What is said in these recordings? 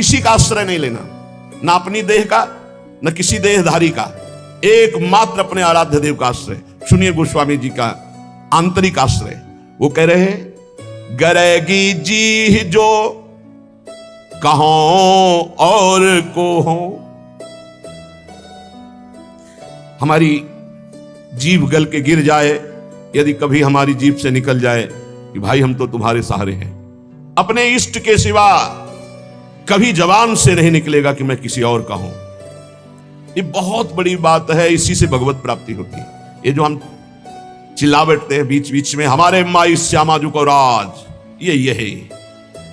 किसी का आश्रय नहीं लेना, ना अपनी देह का, न किसी देहधारी का, एकमात्र अपने आराध्य देव का आश्रय। सुनिए गोस्वामी जी का आंतरिक आश्रय। वो कह रहे हैं, गरेगी जी जो कहों और को हो। हमारी जीभ गल के गिर जाए, यदि कभी हमारी जीभ से निकल जाए कि भाई हम तो तुम्हारे सहारे हैं, अपने इष्ट के सिवा कभी जबान से नहीं निकलेगा कि मैं किसी और का हूं। ये बहुत बड़ी बात है, इसी से भगवत प्राप्ति होती है। ये जो हम चिल्ला बैठते हैं बीच बीच में, हमारे माई श्यामा जी को राज, यही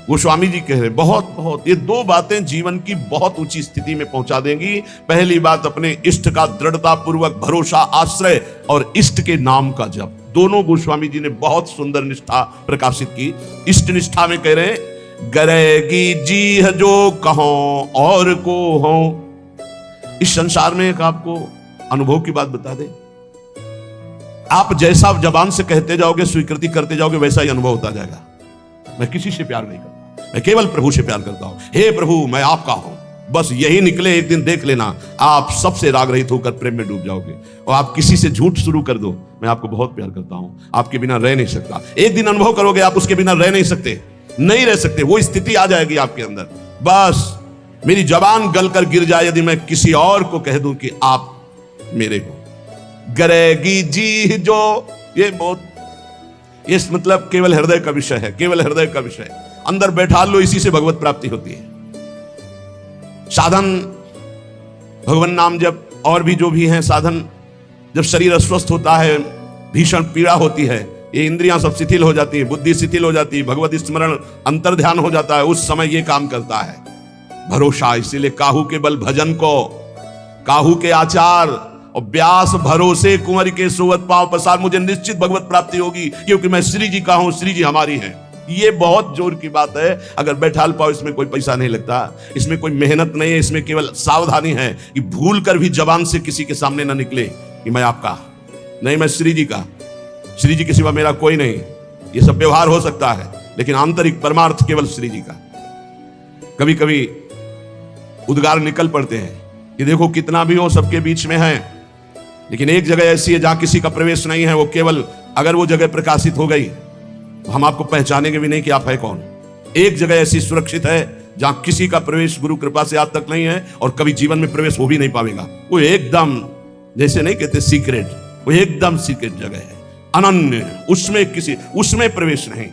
गोस्वामी जी कह रहे बहुत ये दो बातें जीवन की बहुत ऊंची स्थिति में पहुंचा देंगी। पहली बात, अपने इष्ट का दृढ़ता पूर्वक भरोसा, आश्रय, और इष्ट के नाम का जप। दोनों गोस्वामी जी ने बहुत सुंदर निष्ठा प्रकाशित की। इष्ट निष्ठा में कह रहे हैं, गरेगी जी जो कहो और को हो। इस संसार में एक आपको अनुभव की बात बता दे, आप जैसा जबान से कहते जाओगे, स्वीकृति करते जाओगे, वैसा ही अनुभव होता जाएगा। मैं किसी से प्यार नहीं करता, मैं केवल प्रभु से प्यार करता हूं। हे प्रभु मैं आपका हूं, बस यही निकले, एक दिन देख लेना आप सबसे राग रहित होकर प्रेम में डूब जाओगे। और आप किसी से झूठ शुरू कर दो, मैं आपको बहुत प्यार करता हूं, आपके बिना रह नहीं सकता। एक दिन अनुभव करोगे आप उसके बिना रह नहीं सकते, नहीं रह सकते। वो स्थिति आ जाएगी आपके अंदर। बस मेरी जबान गलकर गिर जाए यदि मैं किसी और को कह दूं कि आप मेरे हो। गरेगी जी जो, ये बहुत, ये मतलब केवल हृदय का विषय है, केवल हृदय का विषय। अंदर बैठा लो, इसी से भगवत प्राप्ति होती है। साधन भगवान नाम जब और भी जो भी हैं साधन, जब शरीर अस्वस्थ होता है, भीषण पीड़ा होती है, ये इंद्रियां सब शिथिल हो जाती है, बुद्धि शिथिल हो जाती है, भगवत स्मरण अंतर ध्यान हो जाता है, उस समय ये काम करता है भरोसा। इसीलिए काहू के बल भजन को, काहू के आचार और व्यास भरोसे कुंवर के सोवत पांव पसार, मुझे निश्चित भगवत प्राप्ति होगी क्योंकि मैं श्री जी का हूं, श्री जी हमारी है। ये बहुत जोर की बात है। अगर बैठाल पाओ, इसमें कोई पैसा नहीं लगता, इसमें कोई मेहनत नहीं है, इसमें केवल सावधानी है कि भूल कर भी जबान से किसी के सामने ना निकले कि मैं आपका नहीं, मैं श्री जी का, श्री जी के सिवा मेरा कोई नहीं। ये सब व्यवहार हो सकता है, लेकिन आंतरिक परमार्थ केवल श्री जी का। कभी कभी उद्गार निकल पड़ते हैं कि देखो कितना भी हो सबके बीच में है, लेकिन एक जगह ऐसी है जहां किसी का प्रवेश नहीं है। वो केवल अगर वो जगह प्रकाशित हो गई तो हम आपको पहचानेंगे भी नहीं कि आप है कौन। एक जगह ऐसी सुरक्षित है जहां किसी का प्रवेश गुरु कृपा से आज तक नहीं है और कभी जीवन में प्रवेश हो भी नहीं पाएगा। वो एकदम, जैसे नहीं कहते सीक्रेट, वो एकदम सीक्रेट जगह है, अनन्य, उसमें प्रवेश नहीं।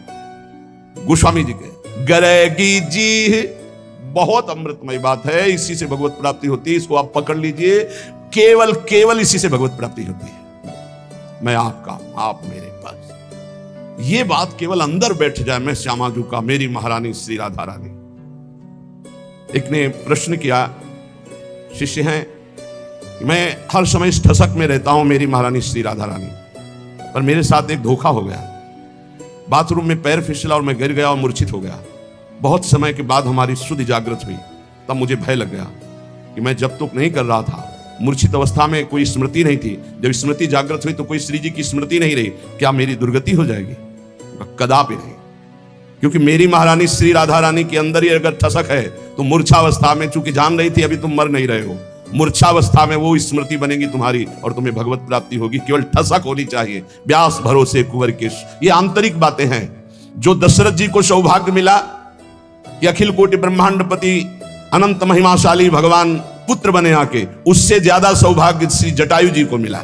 गोस्वामी जी के गरेगी जी, बहुत अमृतमय बात है, इसी से भगवत प्राप्ति होती है। इसको आप पकड़ लीजिए, केवल इसी से भगवत प्राप्ति होती है। मैं आपका, आप मेरे पास। ये बात केवल अंदर बैठ जाए, मैं श्यामाजू का, मेरी महारानी श्री राधा रानी। एक ने प्रश्न किया, शिष्य हैं, मैं हर समय इस ठसक में रहता हूं मेरी महारानी श्री राधा रानी, पर मेरे साथ एक धोखा हो गया। बाथरूम में पैर फिसला और मैं गिर गया और मूर्छित हो गया। बहुत समय के बाद हमारी शुद्ध जागृत हुई, तब मुझे भय लग गया कि मैं जब तक नहीं कर रहा था, मूर्छित अवस्था में कोई स्मृति नहीं थी, जब स्मृति जागृत हुई तो कोई श्री जी की स्मृति नहीं रही, क्या मेरी दुर्गति हो जाएगी? कदापि नहीं, क्योंकि मेरी महारानी श्री राधा रानी के अंदर ही अगर ठसक है तो मूर्छावस्था में, चूंकि जान रही थी अभी तुम मर नहीं रहे हो, मूर्छावस्था में वो स्मृति बनेगी तुम्हारी और तुम्हें भगवत प्राप्ति होगी। केवल ठसक होनी चाहिए, व्यास भरोसे कुंवर के। ये आंतरिक बातें हैं। जो दशरथ जी को सौभाग्य मिला कि अखिल कोटि ब्रह्मांडपति अनंत महिमाशाली भगवान पुत्र बने आके, उससे ज्यादा सौभाग्य श्री जटायु जी को मिला।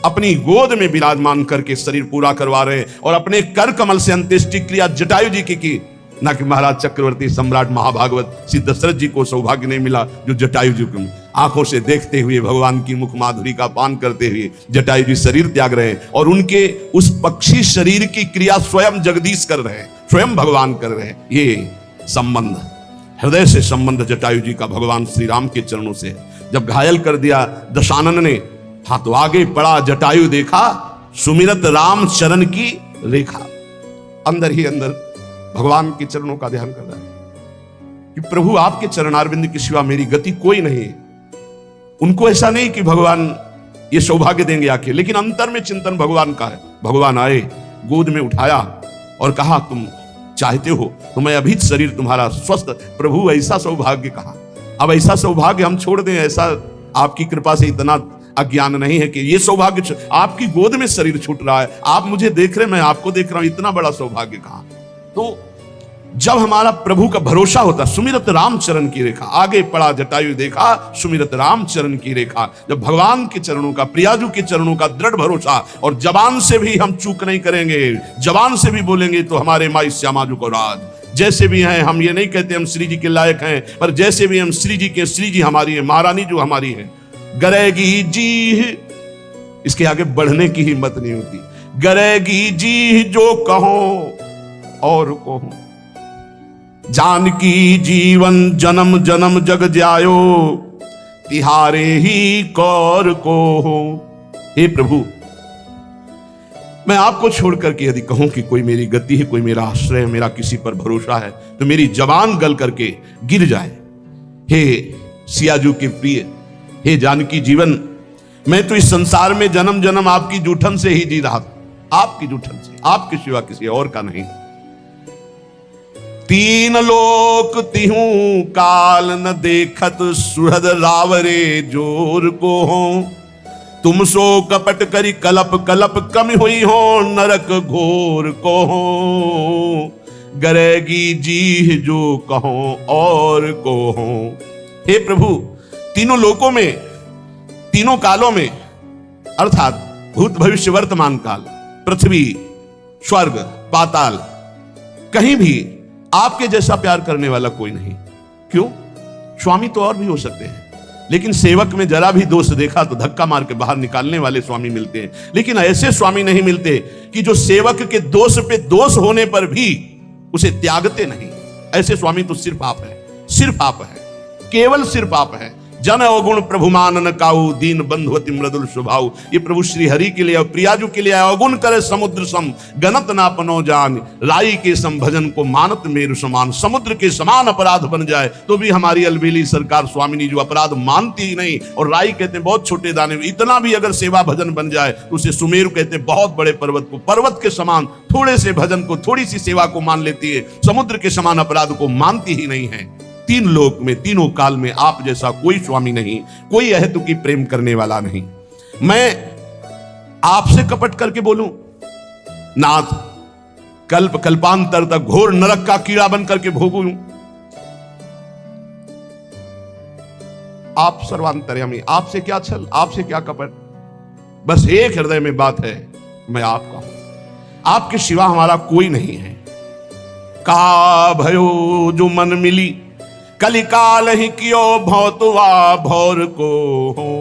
अपनी गोद में विराजमान करके शरीर पूरा करवा रहे और अपने कर कमल से अंत्येष्टि क्रिया जटायु जी की, ना कि महाराज चक्रवर्ती सम्राट महाभागवत श्री दशरथ जी को सौभाग्य नहीं मिला जो जटायु जी को। आंखों से देखते हुए भगवान की मुख माधुरी का पान करते हुए जटायु जी शरीर त्याग रहे हैं और उनके उस पक्षी शरीर की क्रिया स्वयं जगदीश कर रहे हैं, स्वयं भगवान कर रहे हैं। ये संबंध, हृदय से संबंध जटायु जी का भगवान श्री राम के चरणों से। जब घायल कर दिया दशानन ने, हाँ तो आगे पड़ा जटायु देखा, सुमिरत राम चरण की रेखा। अंदर ही अंदर भगवान के चरणों का ध्यान कर रहा है कि प्रभु आपके चरणारविंद के सिवा मेरी गति कोई नहीं। उनको ऐसा नहीं कि भगवान ये सौभाग्य देंगे आके, लेकिन अंतर में चिंतन भगवान का है। भगवान आए, गोद में उठाया और कहा तुम चाहते हो तो मैं अभी शरीर तुम्हारा स्वस्थ। प्रभु ऐसा सौभाग्य कहा। अब ऐसा सौभाग्य हम छोड़ दें, ऐसा आपकी कृपा से इतना अज्ञान नहीं है कि ये सौभाग्य आपकी गोद में शरीर छूट रहा है, आप मुझे देख रहे, मैं आपको देख रहा हूं, इतना बड़ा सौभाग्य कहां। तो जब हमारा प्रभु का भरोसा होता, सुमिरत रामचरण की रेखा, आगे पड़ा जटायु देखा सुमिरत रामचरण की रेखा। जब भगवान के चरणों का, प्रियाजू के चरणों का दृढ़ भरोसा, और जबान से भी हम चूक नहीं करेंगे, जबान से भी बोलेंगे तो हमारे माई श्यामाजू को राज। जैसे भी हैं, हम ये नहीं कहते हम श्री जी के लायक हैं, पर जैसे भी हम श्री जी के, श्री जी हमारी है, महारानी जो हमारी है। गरेगी जी, इसके आगे बढ़ने की हिम्मत नहीं होती। गरेगी जी जो कहो और कहो, जानकी जीवन जन्म जन्म जग जायो, तिहारे ही कौर को हो। हे प्रभु, मैं आपको छोड़कर के यदि कहूं कि कोई मेरी गति है, कोई मेरा आश्रय है, मेरा किसी पर भरोसा है, तो मेरी जबान गल करके गिर जाए। हे सियाजू के प्रिय, हे जानकी जीवन, मैं तो इस संसार में जन्म जन्म आपकी जूठन से ही जी रहा था, आपकी जूठन से, आपके सिवा किसी और का नहीं। तीन लोक तिहूं काल न देखत, सुहृद रावरे जोर को हो। तुम सो कपट करी कलप कलप, कम हुई हो नरक घोर को हो। गरेगी जी जो कहो और को हो। हे प्रभु, तीनों लोकों में, तीनों कालों में, अर्थात भूत भविष्य वर्तमान काल, पृथ्वी, स्वर्ग, पाताल, कहीं भी आपके जैसा प्यार करने वाला कोई नहीं। क्यों? स्वामी तो और भी हो सकते हैं, लेकिन सेवक में जरा भी दोष देखा तो धक्का मार के बाहर निकालने वाले स्वामी मिलते हैं। लेकिन ऐसे स्वामी नहीं मिलते कि जो सेवक के दोष पे दोष होने पर भी उसे त्यागते नहीं। ऐसे स्वामी तो सिर्फ आप हैं, सिर्फ आप हैं, केवल सिर्फ आप हैं। जन अवगुण प्रभु मानन काऊ, दीन बंधु अति मृदुल स्वभाव। ये प्रभु श्री हरि के लिए और प्रियाजू के लिए अवगुण करे समुद्र सम, गणत ना पनो जान। राई के सम भजन को मानत मेरु समान। समुद्र के समान अपराध बन जाए तो भी हमारी अलबेली सरकार स्वामिनी जो अपराध मानती ही नहीं, और राई कहते हैं बहुत छोटे दाने, इतना भी अगर सेवा भजन बन जाए तो उसे सुमेरु कहते हैं बहुत बड़े पर्वत को। पर्वत के समान थोड़े से भजन को, थोड़ी सी सेवा को मान लेती है, समुद्र के समान अपराध को मानती ही नहीं है। तीन लोक में, तीनों काल में आप जैसा कोई स्वामी नहीं, कोई अहेतुकी प्रेम करने वाला नहीं। मैं आपसे कपट करके बोलूं, नाथ, कल्प कल्पांतर तक घोर नरक का कीड़ा बन करके भोगूं। आप सर्वांतर्यामी, आपसे क्या छल, आपसे क्या कपट। बस एक हृदय में बात है, मैं आपका हूं, आपके सिवा हमारा कोई नहीं है। का भयो जो मन मिली, कलिकाल ही कियो भौतवा भौर को हो।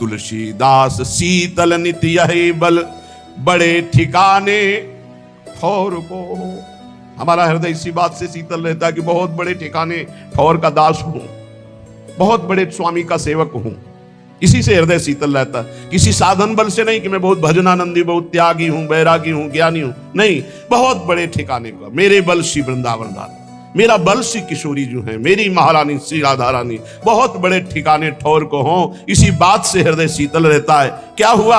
तुलसीदास शीतल नित्य यही बल, बड़े ठिकाने ठौर को हो। हमारा हृदय इसी बात से शीतल रहता है कि बहुत बड़े ठिकाने ठौर का दास हूं, बहुत बड़े स्वामी का सेवक हूं। इसी से हृदय शीतल रहता है, किसी साधन बल से नहीं कि मैं बहुत भजनानंदी, बहुत त्यागी हूं, बैरागी हूं, ज्ञानी हूं, नहीं, बहुत बड़े ठिकाने का। मेरे बल श्री वृंदावन रानी, मेरा बल श्री किशोरी जो है, मेरी महारानी श्री राधा रानी, बहुत बड़े ठिकाने ठौर को हो। इसी बात से हृदय शीतल रहता है। क्या हुआ?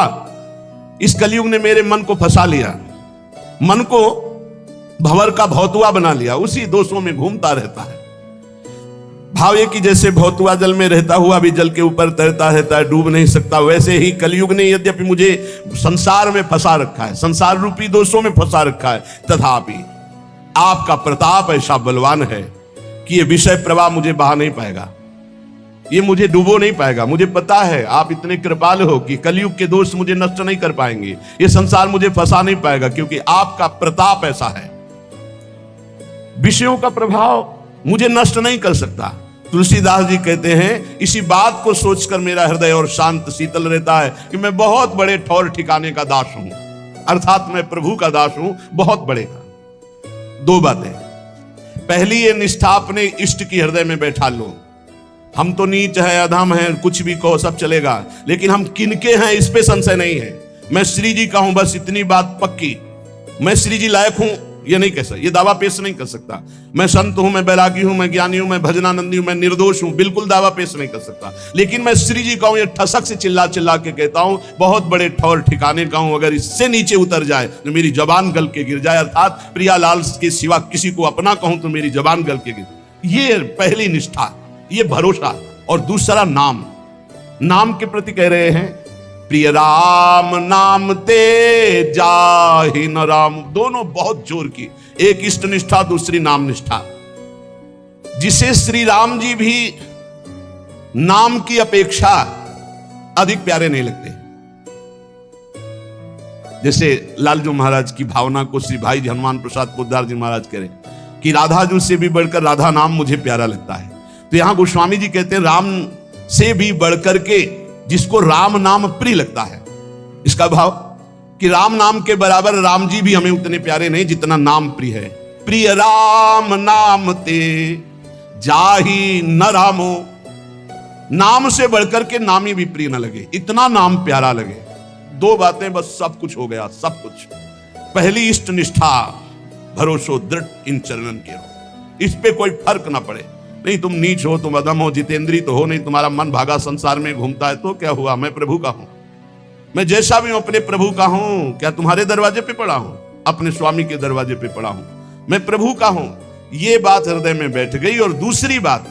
इस कलयुग ने मेरे मन को फंसा लिया, मन को भंवर का भौतुआ बना लिया, उसी दोषों में घूमता रहता है। भाव ये कि जैसे भौतुआ जल में रहता हुआ भी जल के ऊपर तैरता रहता है, डूब नहीं सकता, वैसे ही कलयुग ने यद्यपि मुझे संसार में फंसा रखा है, संसार रूपी दोषों में फंसा रखा है, तथापि आपका प्रताप ऐसा बलवान है कि ये विषय प्रवाह मुझे बहा नहीं पाएगा, ये मुझे डुबो नहीं पाएगा। मुझे पता है आप इतने कृपालु हो कि कलयुग के दोष मुझे नष्ट नहीं कर पाएंगे, ये संसार मुझे फंसा नहीं पाएगा, क्योंकि आपका प्रताप ऐसा है। विषयों का प्रभाव मुझे नष्ट नहीं कर सकता। तुलसीदास जी कहते हैं, इसी बात को सोचकर मेरा हृदय और शांत शीतल रहता है कि मैं बहुत बड़े ठौर ठिकाने का दास हूं, अर्थात मैं प्रभु का दास हूं, बहुत बड़े का। दो बातें, पहली ये निष्ठा अपने इष्ट की हृदय में बैठा लो। हम तो नीच है, अधम है, कुछ भी कहो सब चलेगा, लेकिन हम किनके हैं इस पे संशय नहीं है। मैं श्री जी का हूं, बस इतनी बात पक्की। मैं श्री जी लायक हूं, ये नहीं कह सकता, ये दावा पेश नहीं कर सकता। मैं संत हूं, मैं बैरागी हूं, मैं ज्ञानी हूं, मैं भजनानंदी हूं, मैं निर्दोष हूं, बिल्कुल दावा पेश नहीं कर सकता। लेकिन मैं श्री जी का हूं, ये ठसक से चिल्ला चिल्ला के कहता हूं, बहुत बड़े ठौर ठिकाने का हूं। अगर इससे नीचे उतर जाए तो मेरी जबान गल के गिर जाए, अर्थात प्रियालाल के सिवा किसी को अपना कहूं तो मेरी जबान गल के गिर। ये पहली निष्ठा, ये भरोसा। और दूसरा नाम, नाम के प्रति कह रहे हैं प्रिय राम नाम ते जाहि न राम। दोनों बहुत जोर की, एक इष्ट निष्ठा, दूसरी नाम निष्ठा। जिसे श्री राम जी भी नाम की अपेक्षा अधिक प्यारे नहीं लगते। जैसे लालजू महाराज की भावना को श्री भाई हनुमान प्रसाद पोद्दार जी महाराज कह रहे कि राधा जी से भी बढ़कर राधा नाम मुझे प्यारा लगता है। तो यहां गोस्वामी जी कहते हैं राम से भी बढ़कर के जिसको राम नाम प्रिय लगता है। इसका भाव कि राम नाम के बराबर राम जी भी हमें उतने प्यारे नहीं जितना नाम प्रिय है। प्रिय राम नाम ते जाहि न रामो, नाम से बढ़कर के नाम ही भी प्रिय न लगे, इतना नाम प्यारा लगे। दो बातें बस सब कुछ हो गया, सब कुछ। पहली इष्ट निष्ठा, भरोसो दृढ़ इन चरणन के हो, इस पे कोई फर्क ना पड़े। नहीं तुम नीच हो, तुम अधम हो, जितेंद्री तो हो नहीं, तुम्हारा मन भागा संसार में घूमता है, तो क्या हुआ, मैं प्रभु का हूं। मैं जैसा भी हूं अपने प्रभु का हूं। क्या तुम्हारे दरवाजे पे पड़ा हूं? अपने स्वामी के दरवाजे पे पड़ा हूं। मैं प्रभु का हूं। ये बात हृदय में बैठ गई। और दूसरी बात,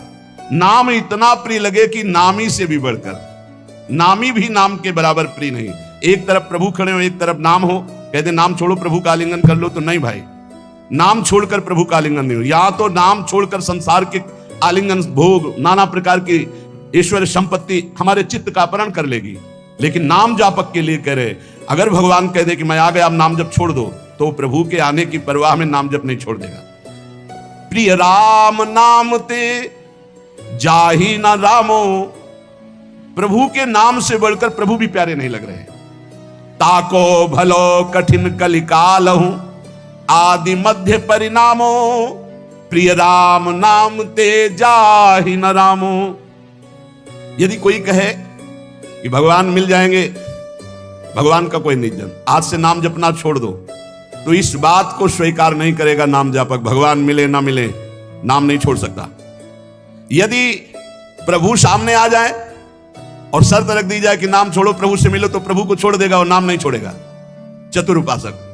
नाम इतना प्रिय लगे कि नामी से भी बढ़कर, नामी भी नाम के बराबर प्रिय नहीं। एक तरफ प्रभु खड़े हो, एक तरफ नाम हो, कहते नाम छोड़ो प्रभु का आलिंगन कर लो, तो नहीं भाई, नाम छोड़कर प्रभु का आलिंगन नहीं हो। या तो नाम छोड़कर संसार के आलिंगन, भोग, नाना प्रकार की ईश्वर संपत्ति हमारे चित्त का अपहरण कर लेगी। लेकिन नाम जापक के लिए कह रहे, अगर भगवान कह दे कि मैं आ गया, अब नाम जप छोड़ दो, तो प्रभु के आने की परवाह में नाम जप नहीं छोड़ देगा। प्रिय राम नाम ते जाहि न रामो, प्रभु के नाम से बढ़कर प्रभु भी प्यारे नहीं लग रहे। ताको भलो कठिन कलिकाल हूं, आदि मध्य परिणामो, प्रिय राम नाम ते जाहि न रामो। यदि कोई कहे कि भगवान मिल जाएंगे, भगवान का कोई नहीं जन, आज से नाम जपना छोड़ दो, तो इस बात को स्वीकार नहीं करेगा नाम जापक। भगवान मिले ना मिले, नाम नहीं छोड़ सकता। यदि प्रभु सामने आ जाए और शर्त रख दी जाए कि नाम छोड़ो, प्रभु से मिलो, तो प्रभु को छोड़ देगा और नाम नहीं छोड़ेगा। चतुर उपासक।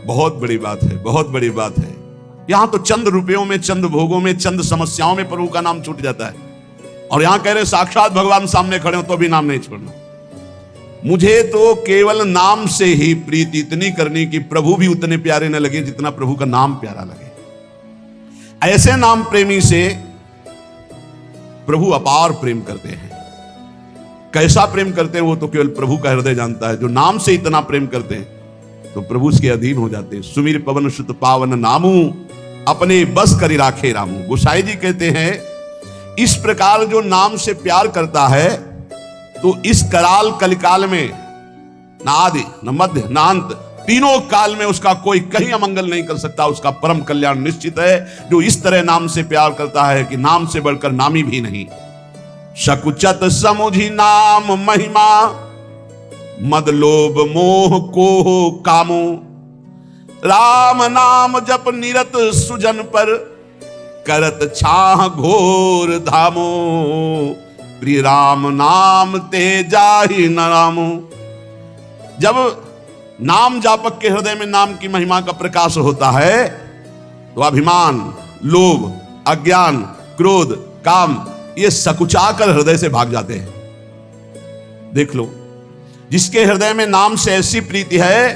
बहुत बड़ी बात है, बहुत बड़ी बात है। यहां तो चंद रुपयों में, चंद भोगों में, चंद समस्याओं में प्रभु का नाम छूट जाता है। और यहां कह रहे साक्षात भगवान सामने खड़े हो तो भी नाम नहीं छोड़ना। मुझे तो केवल नाम से ही प्रीति इतनी करनी कि प्रभु भी उतने प्यारे न लगे जितना प्रभु का नाम प्यारा लगे। ऐसे नाम प्रेमी से प्रभु अपार प्रेम करते हैं। कैसा प्रेम करते हैं वो तो केवल प्रभु का हृदय जानता है। जो नाम से इतना प्रेम करते हैं तो प्रभु उसके अधीन हो जाते हैं। सुमीर पवन सुत पावन नामू, अपने बस करी राखे रामू। गोसाई जी कहते हैं इस प्रकार जो नाम से प्यार करता है तो इस कराल कलिकाल में न आदि न मध्य न अंत, तीनों काल में उसका कोई कहीं अमंगल नहीं कर सकता। उसका परम कल्याण निश्चित है। जो इस तरह नाम से प्यार करता है कि नाम से बढ़कर नामी भी नहीं। सकुचत समुझी नाम महिमा, मद लोभ मोह को कामो, राम नाम जप निरत सुजन पर, करत छाह घोर धामो, प्रिय राम नाम ते जाहि न रामो। जब नाम जापक के हृदय में नाम की महिमा का प्रकाश होता है तो अभिमान, लोभ, अज्ञान, क्रोध, काम ये सकुचाकर हृदय से भाग जाते हैं। देख लो, जिसके हृदय में नाम से ऐसी प्रीति है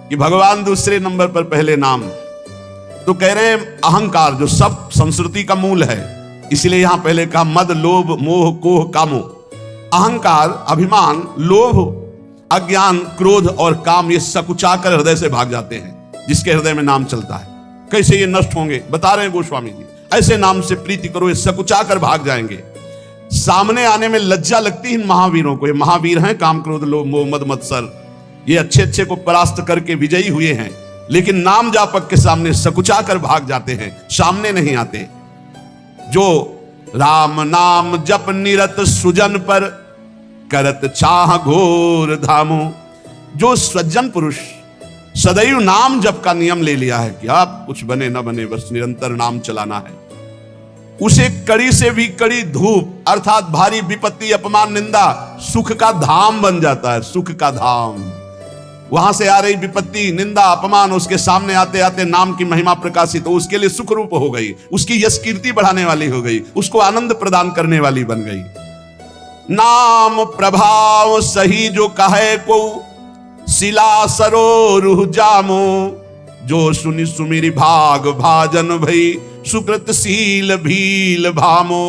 कि भगवान दूसरे नंबर पर, पहले नाम, तो कह रहे हैं अहंकार जो सब संस्कृति का मूल है, इसलिए यहां पहले कहा मद लोभ मोह कोह कामो। अहंकार, अभिमान, लोभ, अज्ञान, क्रोध और काम ये सकुचाकर हृदय से भाग जाते हैं जिसके हृदय में नाम चलता है। कैसे ये नष्ट होंगे बता रहे हैं गोस्वामी जी। ऐसे नाम से प्रीति करो, ये सकुचाकर भाग जाएंगे। सामने आने में लज्जा लगती है इन महावीरों को। ये महावीर हैं, काम क्रोध लोभ मोह मद मत्सर, ये अच्छे अच्छे को परास्त करके विजयी हुए हैं, लेकिन नाम जापक के सामने सकुचाकर भाग जाते हैं, सामने नहीं आते। जो राम नाम जप निरत सुजन पर, करत छाह घोर धामो। जो सज्जन पुरुष सदैव नाम जप का नियम ले लिया है कि आप कुछ बने ना बने, बस निरंतर नाम चलाना है। उसे कड़ी से भी कड़ी धूप अर्थात भारी विपत्ति, अपमान, निंदा सुख का धाम बन जाता है। सुख का धाम, वहां से आ रही विपत्ति, निंदा, अपमान उसके सामने आते आते नाम की महिमा प्रकाशित हो, उसके लिए सुख रूप हो गई, उसकी यश कीर्ति बढ़ाने वाली हो गई, उसको आनंद प्रदान करने वाली बन गई। नाम प्रभाव सही जो कहे को शिला सरो रूह जामो, जो सुनि सुमिरि भाग भाजन भई सुकृत सील भील भामो,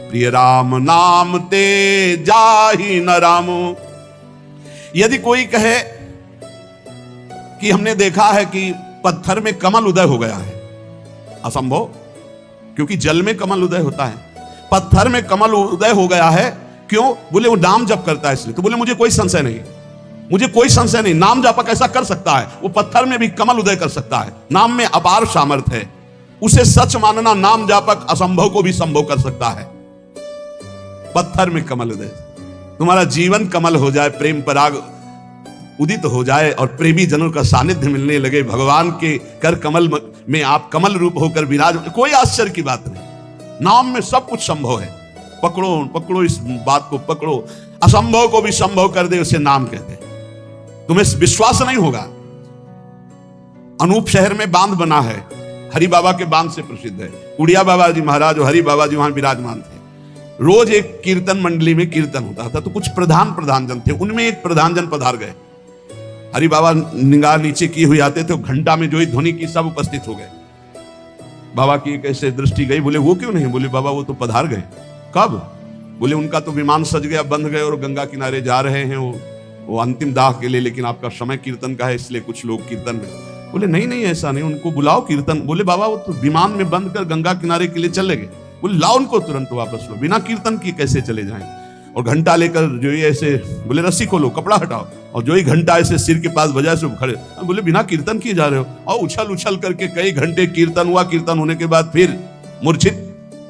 प्रिय राम नाम ते जाहि न रामो। यदि कोई कहे कि हमने देखा है कि पत्थर में कमल उदय हो गया है, असंभव, क्योंकि जल में कमल उदय होता है, पत्थर में कमल उदय हो गया है। क्यों? बोले वो नाम जप करता है इसलिए। तो बोले मुझे कोई संशय नहीं, मुझे कोई संशय नहीं, नाम जापक ऐसा कर सकता है, वो पत्थर में भी कमल उदय कर सकता है। नाम में अपार सामर्थ्य है, उसे सच मानना, नाम जापक असंभव को भी संभव कर सकता है। पत्थर में कमल उदय, तुम्हारा जीवन कमल हो जाए, प्रेम पराग उदित हो जाए और प्रेमी जनों का सानिध्य मिलने लगे, भगवान के कर कमल में आप कमल रूप होकर विराज, कोई आश्चर्य की बात नहीं। नाम में सब कुछ संभव है। पकड़ो पकड़ो, इस बात को पकड़ो, असंभव को भी संभव कर दे, उसे नाम कहते हैं। तुम्हें विश्वास नहीं होगा, अनूप शहर में बांध बना है, हरि बाबा के बांध से प्रसिद्ध है। उड़िया बाबा जी महाराज और हरि बाबा जी वहां विराजमान थे। रोज एक कीर्तन मंडली में कीर्तन होता था, तो कुछ प्रधान जन थे, उनमें एक प्रधान जन पधार गए। हरि बाबा निगाह नीचे किए हुए आते थे, घंटा में जो ही ध्वनि की सब उपस्थित हो गए। बाबा की कैसे दृष्टि गई, बोले वो क्यों नहीं? बोले बाबा वो तो पधार गए। कब? बोले उनका तो विमान सज गया, बंध गए और गंगा किनारे जा रहे हैं वो अंतिम दाह के लिए, लेकिन आपका समय कीर्तन का है इसलिए कुछ लोग कीर्तन में। बोले नहीं नहीं ऐसा नहीं, उनको बुलाओ कीर्तन। बोले बाबा वो तो विमान में बंद कर गंगा किनारे के लिए चले गए। बोले लाओ उनको तुरंत वापस लो, बिना कीर्तन की कैसे चले जाएं? और घंटा लेकर जो ही ऐसे, बोले रस्सी खोलो, कपड़ा हटाओ, और जो ही घंटा ऐसे सिर के पास बजाए से खड़े। बोले बिना कीर्तन किए जा रहे हो? और उछल उछल करके कई घंटे कीर्तन हुआ। कीर्तन होने के बाद फिर मूर्छित,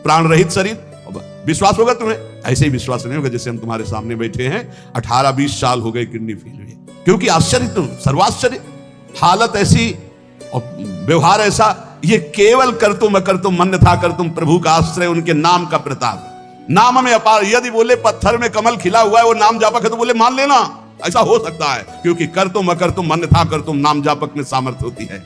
प्राण रहित शरीर। विश्वास होगा तुम्हें? ऐसे ही विश्वास नहीं होगा जैसे हम तुम्हारे सामने बैठे हैं, 18-20 साल हो गए किडनी फेल हुई, क्योंकि आश्चर्य, तुम सर्वाश्चर्य, हालत ऐसी और व्यवहार ऐसा। ये केवल कर तुम अकर तुम मन था कर तुम, प्रभु का आश्रय, उनके नाम का प्रताप, नाम में अपार। यदि बोले पत्थर में कमल खिला हुआ है, वो नाम जापक है, तो बोले मान लेना ऐसा हो सकता है, क्योंकि कर तुम अकर तुम मन था कर तुम, नाम जापक में सामर्थ्य होती है।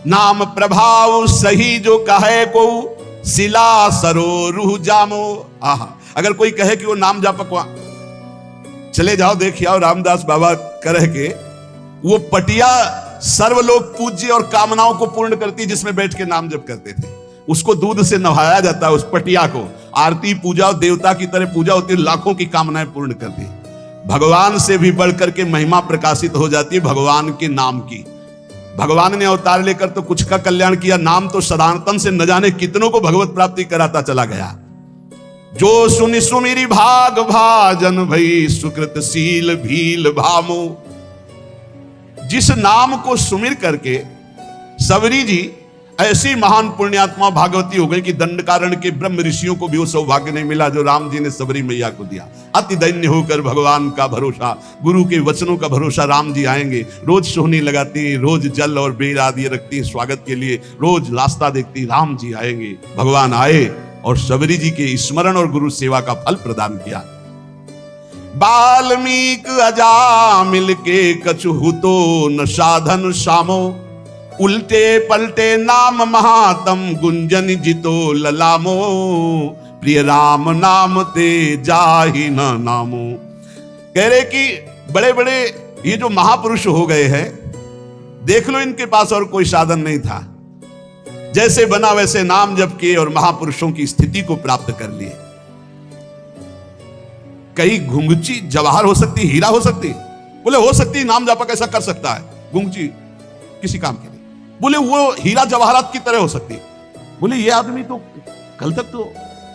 नाम प्रभाव सही जो कहे को शिला सरो रूह जामो। आहा, अगर कोई कहे कि वो नाम जापक, वहां चले जाओ, देखिए आओ, रामदास बाबा कह के वो पटिया सर्वलोक पूज्य और कामनाओं को पूर्ण करती, जिसमें बैठ के नाम जप करते थे, उसको दूध से नहाया जाता है, उस पटिया को आरती पूजा देवता की तरह पूजा होती है, लाखों की कामनाएं पूर्ण करती है। भगवान से भी बढ़कर के महिमा प्रकाशित हो जाती है भगवान के नाम की। भगवान ने अवतार लेकर तो कुछ का कल्याण किया, नाम तो सदानतन से न जाने कितनों को भगवत प्राप्ति कराता चला गया। जो सुनि सुमिरि भाग भाजन भई सुकृत सील भील भामो। जिस नाम को सुमिर करके सबरी जी ऐसी महान पुण्यात्मा भागवती हो गई कि दंडकारण्य के ब्रह्म ऋषियों को भी वो सौभाग्य नहीं मिला जो राम जी ने सबरी मैया को दिया। अति दैन्य होकर भगवान का भरोसा, गुरु के वचनों का भरोसा, राम जी आएंगे, रोज सोहनी लगाती, रोज जल और बेल आदि रखती स्वागत के लिए, रोज रास्ता देखती, राम जी आएंगे। भगवान आए और सबरी जी के स्मरण और गुरु सेवा का फल प्रदान किया। वाल्मीकि अजामिल के कछु तो न साधन सामो, उल्टे पलटे नाम महातम गुंजन जितो ललामो, प्रिय राम नाम ते जाहि न नामो। कह रहे कि बड़े बड़े ये जो महापुरुष हो गए हैं, देख लो इनके पास और कोई साधन नहीं था, जैसे बना वैसे नाम जप किए और महापुरुषों की स्थिति को प्राप्त कर लिए। कई घुंघची जवाहर हो सकती, हीरा हो सकती, बोले हो सकती, नाम जापक ऐसा कर सकता है, घुंघची किसी काम के लिए, बोले वो हीरा जवाहरात की तरह हो सकती है। बोले ये आदमी तो कल तक तो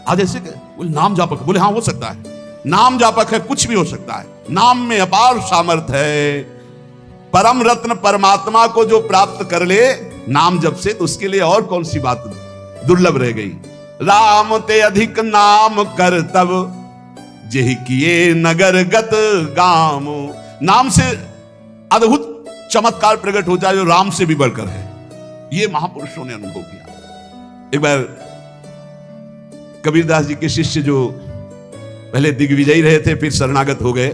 आज ऐसे, बोले नाम जापक, बोले हाँ हो सकता है, नाम जापक है, कुछ भी हो सकता है, नाम में अपार सामर्थ्य है। परम रत्न परमात्मा को जो प्राप्त कर ले नाम जप से, तो उसके लिए और कौन सी बात दुर्लभ रह गई। राम ते अधिक नाम कर तब जेहि किए नगर गत गाम। नाम से अद्भुत चमत्कार प्रकट होता है जो राम से भी बढ़कर है। ये महापुरुषों ने अनुभव किया। एक बार कबीरदास जी के शिष्य जो पहले दिग्विजयी रहे थे फिर शरणागत हो गए,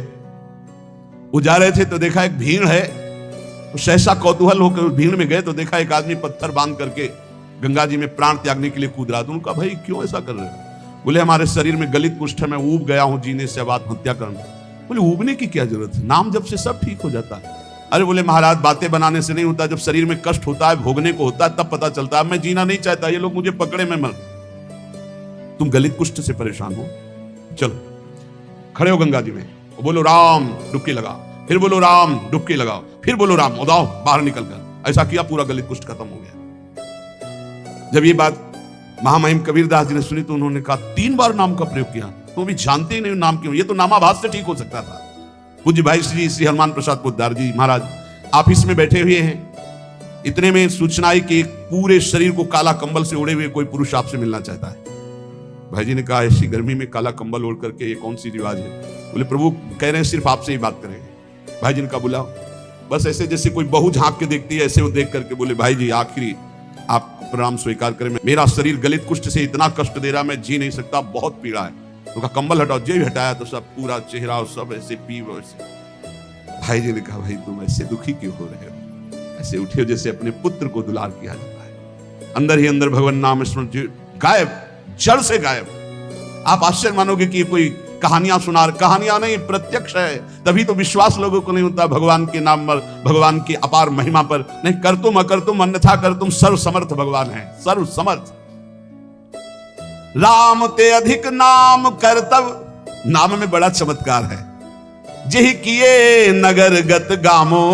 वो जा रहे थे तो देखा एक भीड़ है, तो सहसा कौतूहल होकर उस भीड़ में गए तो देखा एक आदमी पत्थर बांध करके गंगा जी में प्राण त्यागने के लिए कूद रहा था। उनका भाई क्यों ऐसा कर रहे हो? बोले हमारे शरीर में गलित कुष्ठ है, मैं ऊब गया हूं जीने से, अब आत्महत्या करना। बोले ऊबने की क्या जरूरत है, नाम जब से सब ठीक हो जाता है। अरे बोले महाराज बातें बनाने से नहीं होता, जब शरीर में कष्ट होता है भोगने को होता है तब पता चलता है। मैं जीना नहीं चाहता, ये लोग मुझे पकड़े मैं मर। तुम गलित कुष्ठ से परेशान हो, चलो खड़े हो गंगा जी में, बोलो राम डुबकी लगाओ, फिर बोलो राम डुबकी लगाओ, फिर बोलो राम उदाओ बाहर निकल कर। ऐसा किया, पूरा गलित कुष्ठ खत्म हो गया। जब ये बात महामहिम कबीरदास जी ने सुनी तो उन्होंने कहा 3 बार नाम का प्रयोग किया, तो भी जानते ही नहीं नाम क्यों, ये तो नामाभास से ठीक हो सकता था। पूज्य भाई श्री हनुमान प्रसाद पोद्दार जी महाराज ऑफिस में बैठे हुए हैं, इतने में सूचना आई कि पूरे शरीर को काला कंबल से ओढ़े हुए कोई पुरुष आपसे मिलना चाहता है। भाई जी ने कहा ऐसी गर्मी में काला कंबल ओढ़ करके ये कौन सी रिवाज है? बोले प्रभु कह रहे हैं सिर्फ आपसे ही बात करेंगे। भाई जी ने कहा बुलाओ। बस ऐसे जैसे कोई बहू झांक के देखती है ऐसे वो देख करके बोले भाई जी आखिरी आप प्रणाम स्वीकार करें, मेरा शरीर गलित कुष्ठ से इतना कष्ट दे रहा मैं जी नहीं सकता, बहुत पीड़ा है। तो कहा कंबल हटाओ। जो हटाया तो सब पूरा चेहरा और सब ऐसे पीव ऐसे। भाई जी ने कहा भाई तुम ऐसे दुखी क्यों हो रहे हो? ऐसे उठे जैसे अपने पुत्र को दुलार किया जाता है। अंदर ही अंदर भगवान नाम स्मरण गायब, जड़ से गायब। आप आश्चर्य मानोगे कि कोई कहानियां सुना, कहानियां नहीं प्रत्यक्ष है। तभी तो विश्वास लोगों को नहीं होता भगवान के नाम पर, भगवान की अपार महिमा पर। नहीं कर तुम अकर तुम अन्यथा कर तुम, सर्व समर्थ भगवान है, सर्व समर्थ। राम ते अधिक नाम करतब, नाम में बड़ा चमत्कार है। जिहि किए नगर गत गामो,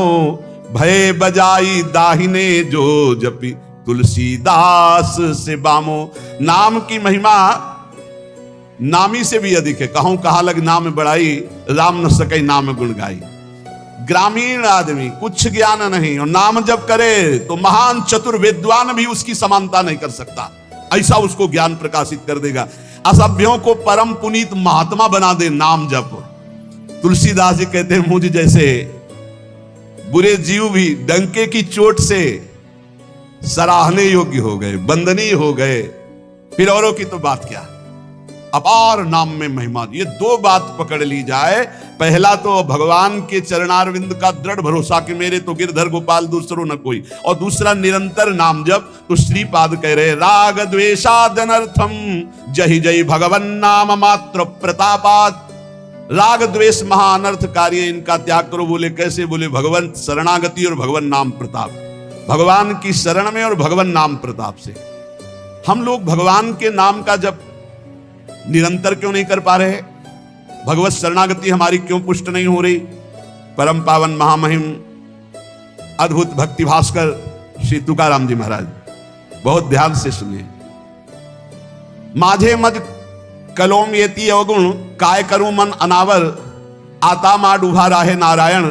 भय बजाई दाहिने जो जपी तुलसीदास से बामो। नाम की महिमा नामी से भी अधिक है। कहूं कहा लग नाम बढ़ाई, राम न सके नाम गुण गाई। ग्रामीण आदमी कुछ ज्ञान नहीं और नाम जब करे तो महान चतुर विद्वान भी उसकी समानता नहीं कर सकता, ऐसा उसको ज्ञान प्रकाशित कर देगा। असभ्यों को परम पुनीत महात्मा बना दे नाम जप। तुलसीदास जी कहते हैं मुझ जैसे बुरे जीव भी डंके की चोट से सराहने योग्य हो गए, वंदनीय हो गए, फिर औरों की तो बात क्या। अपार नाम में महिमा। ये 2 बात पकड़ ली जाए, पहला तो भगवान के चरणारविंद का दृढ़ भरोसा कि मेरे तो गिरधर गोपाल दूसरो न कोई, और दूसरा निरंतर नाम जप। तो श्रीपाद कह रहे राग द्वेषादनर्थम जहि जय भगवन नाम मात्र प्रतापात। राग द्वेष महाअनर्थकारी है, इनका त्याग करो। बोले कैसे? बोले भगवान शरणागति और भगवान नाम प्रताप, भगवान की शरण में और भगवान नाम प्रताप से। हम लोग भगवान के नाम का जब निरंतर क्यों नहीं कर पा रहे? भगवत शरणागति हमारी क्यों पुष्ट नहीं हो रही? परम पावन महामहिम अद्भुत भक्ति भास्कर श्री तुकाराम जी महाराज, बहुत ध्यान से सुनिए। माझे मज कलोम येती अवगुण, काय करूं मन अनावर, आता मा डूभा राहे नारायण,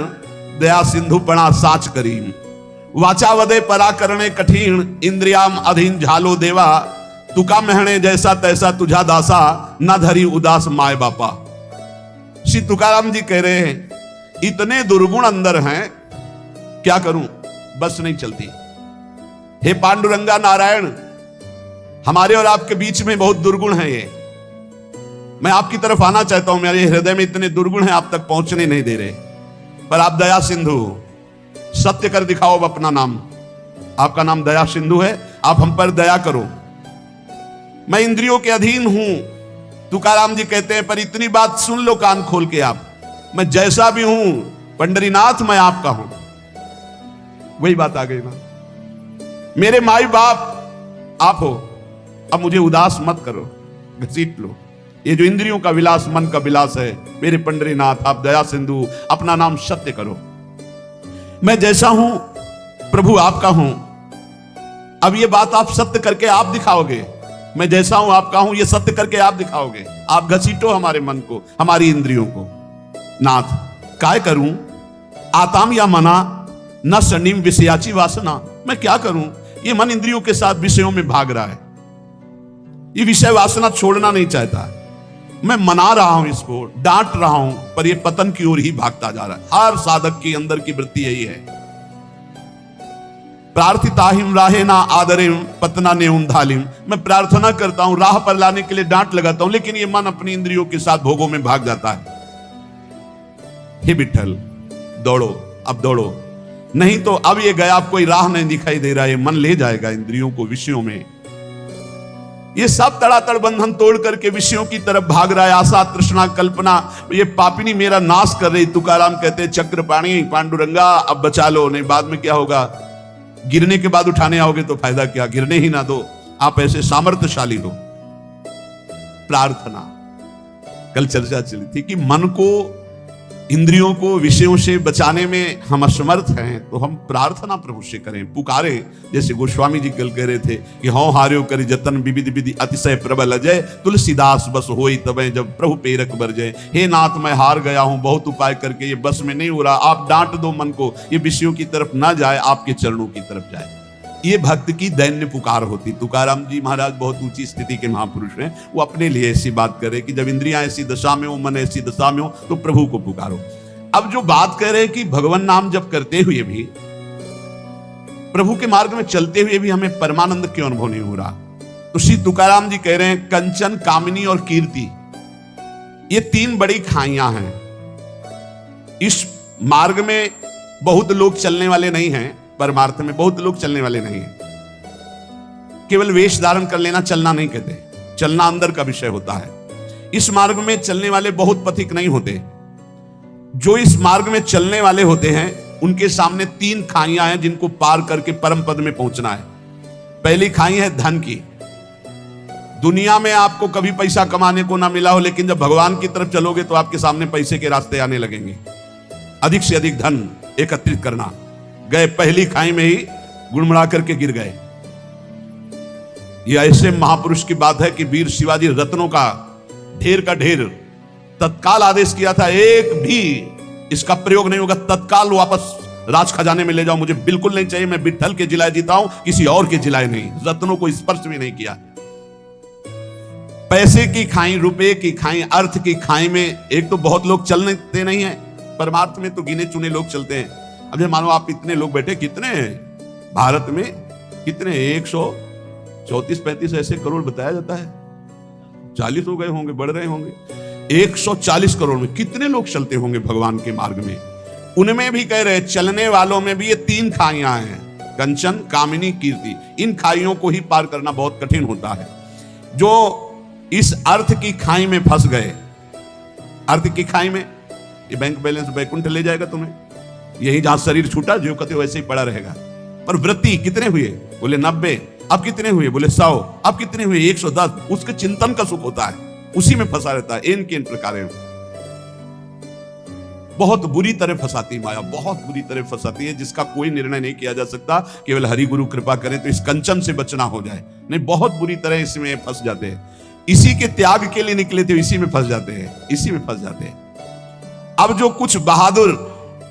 दया सिंधु पणा साच करीम। वाचा वदे परा करणे कठिन, इंद्रियाम अधीन झालो देवा, तुका महणे जैसा तैसा तुझा दासा, न धरी उदास माय बापा। श्री तुकाराम जी कह रहे हैं इतने दुर्गुण अंदर हैं, क्या करूं, बस नहीं चलती। हे पांडुरंगा नारायण, हमारे और आपके बीच में बहुत दुर्गुण है ये। मैं आपकी तरफ आना चाहता हूं, मेरे हृदय में इतने दुर्गुण हैं आप तक पहुंचने नहीं दे रहे, पर आप दया सिंधु, सत्य कर दिखाओ अपना नाम। आपका नाम दया सिंधु है, आप हम पर दया करो। मैं इंद्रियों के अधीन हूं, तुकाराम जी कहते हैं, पर इतनी बात सुन लो कान खोल के आप, मैं जैसा भी हूं पंडरीनाथ मैं आपका हूं। वही बात आ गई ना, मेरे माई बाप आप हो, अब मुझे उदास मत करो, घसीट लो। ये जो इंद्रियों का विलास, मन का विलास है, मेरे पंडरीनाथ आप दया सिंधु, अपना नाम सत्य करो। मैं जैसा हूं प्रभु आपका हूं। अब ये बात आप सत्य करके आप दिखाओगे, मैं जैसा हूं आपका हूं, ये सत्य करके आप दिखाओगे। आप घसीटो हमारे मन को, हमारी इंद्रियों को। नाथ काय करूं, आताम या मना न सनीम विषयाची वासना। मैं क्या करूं, ये मन इंद्रियों के साथ विषयों में भाग रहा है, ये विषय वासना छोड़ना नहीं चाहता। मैं मना रहा हूं इसको, डांट रहा हूं, पर यह पतन की ओर ही भागता जा रहा है। हर साधक के अंदर की वृत्ति यही है। प्रार्थिताहिम राहे ना आदरिम पतना ने उन्धालिम। मैं प्रार्थना करता हूं, राह पर लाने के लिए डांट लगाता हूं, लेकिन यह मन अपनी इंद्रियों के साथ भोगों में भाग जाता है। हे विठ्ठल, दौड़ो, अब दौड़ो, नहीं तो अब ये गया, अब कोई राह नहीं दिखाई दे रहा है, मन ले जाएगा इंद्रियों को विषयों में। ये सब तड़ातड़ बंधन तोड़ करके विषयों की तरफ भाग रहा है। आशा, तृष्णा, कल्पना, ये पापिनी मेरा नाश कर रही। तुकाराम कहते हैं, चक्रपाणी पांडुरंगा अब बचा लो, नहीं बाद में क्या होगा, गिरने के बाद उठाने आओगे तो फायदा क्या, गिरने ही ना दो, आप ऐसे सामर्थ्यशाली हो। प्रार्थना, कल चर्चा चली थी कि मन को, इंद्रियों को विषयों से बचाने में हम असमर्थ हैं, तो हम प्रार्थना प्रभु से करें, पुकारें। जैसे गोस्वामी जी कल कह रहे थे कि हौ हार्यो करि जतन विविधि विधि अतिशय प्रबल अजय, तुलसीदास बस होई तबे जब प्रभु पेरक बरजय। हे नाथ, मैं हार गया हूं, बहुत उपाय करके ये बस में नहीं हो रहा, आप डांट दो मन को, ये विषयों की तरफ ना जाए, आपके चरणों की तरफ जाए। ये भक्त की दैन्य पुकार होती। तुकाराम जी महाराज बहुत ऊंची स्थिति के महापुरुष हैं, वो अपने लिए ऐसी बात करे कि जब इंद्रियां ऐसी दशा में हो, मन ऐसी दशा में हो, तो प्रभु को पुकारो। अब जो बात कह रहे हैं कि भगवान नाम जब करते हुए भी, प्रभु के मार्ग में चलते हुए भी हमें परमानंद क्यों अनुभव नहीं हो रहा, तो श्री तुकाराम जी कह रहे हैं, कंचन, कामिनी और कीर्ति, ये तीन बड़ी खाइयां हैं। इस मार्ग में बहुत लोग चलने वाले नहीं हैं, परमार्थ में बहुत लोग चलने वाले नहीं हैं। केवल वेश धारण कर लेना चलना नहीं कहते, चलना अंदर का विषय होता है। इस मार्ग में चलने वाले बहुत पथिक नहीं होते। जो इस मार्ग में चलने वाले होते हैं, उनके सामने तीन खाइयां हैं जिनको पार करके परम पद में पहुंचना है। पहली खाई है धन की। दुनिया में आपको कभी पैसा कमाने को ना मिला हो, लेकिन जब भगवान की तरफ चलोगे तो आपके सामने पैसे के रास्ते आने लगेंगे। अधिक से अधिक धन एकत्रित करना। गए पहली खाई में ही गुड़मड़ा करके गिर गए। यह ऐसे महापुरुष की बात है कि वीर शिवाजी रत्नों का ढेर तत्काल आदेश किया था, एक भी इसका प्रयोग नहीं होगा, तत्काल वापस राज खजाने में ले जाओ, मुझे बिल्कुल नहीं चाहिए, मैं विट्ठल के जिलाए जीता हूं, किसी और के जिलाए नहीं। रत्नों को स्पर्श भी नहीं किया। पैसे की खाई, रुपए की खाई, अर्थ की खाई में एक तो बहुत लोग चलते नहीं है। परमार्थ में तो गिने चुने लोग चलते हैं। अब ये मानो आप इतने लोग बैठे, कितने हैं भारत में, कितने 134-35 ऐसे करोड़ बताया जाता है, 40 हो गए होंगे, बढ़ रहे होंगे, 140 करोड़ में कितने लोग चलते होंगे भगवान के मार्ग में। उनमें भी कह रहे, चलने वालों में भी ये तीन खाइयां हैं, कंचन, कामिनी, कीर्ति। इन खाइयों को ही पार करना बहुत कठिन होता है। जो इस अर्थ की खाई में फंस गए, अर्थ की खाई में, ये बैंक बैलेंस बैकुंठ ले जाएगा तुम्हें, यही जहां शरीर छूटा जो कहते वैसे ही पड़ा रहेगा। पर वृत्ति कितने हुए, बोले 90, अब कितने हुए, बोले 100, अब कितने हुए 110, उसके चिंतन का सुख होता है, उसी में फंसा रहता है। इन प्रकार बहुत बुरी तरह फंसाती माया, बहुत बुरी तरह फंसाती है, जिसका कोई निर्णय नहीं किया जा सकता। केवल हरि गुरु कृपा करें तो इस कंचन से बचना हो जाए, नहीं बहुत बुरी तरह इसमें फंस जाते हैं। इसी के त्याग के लिए निकले थे, इसी में फंस जाते हैं, इसी में फंस जाते हैं। अब जो कुछ बहादुर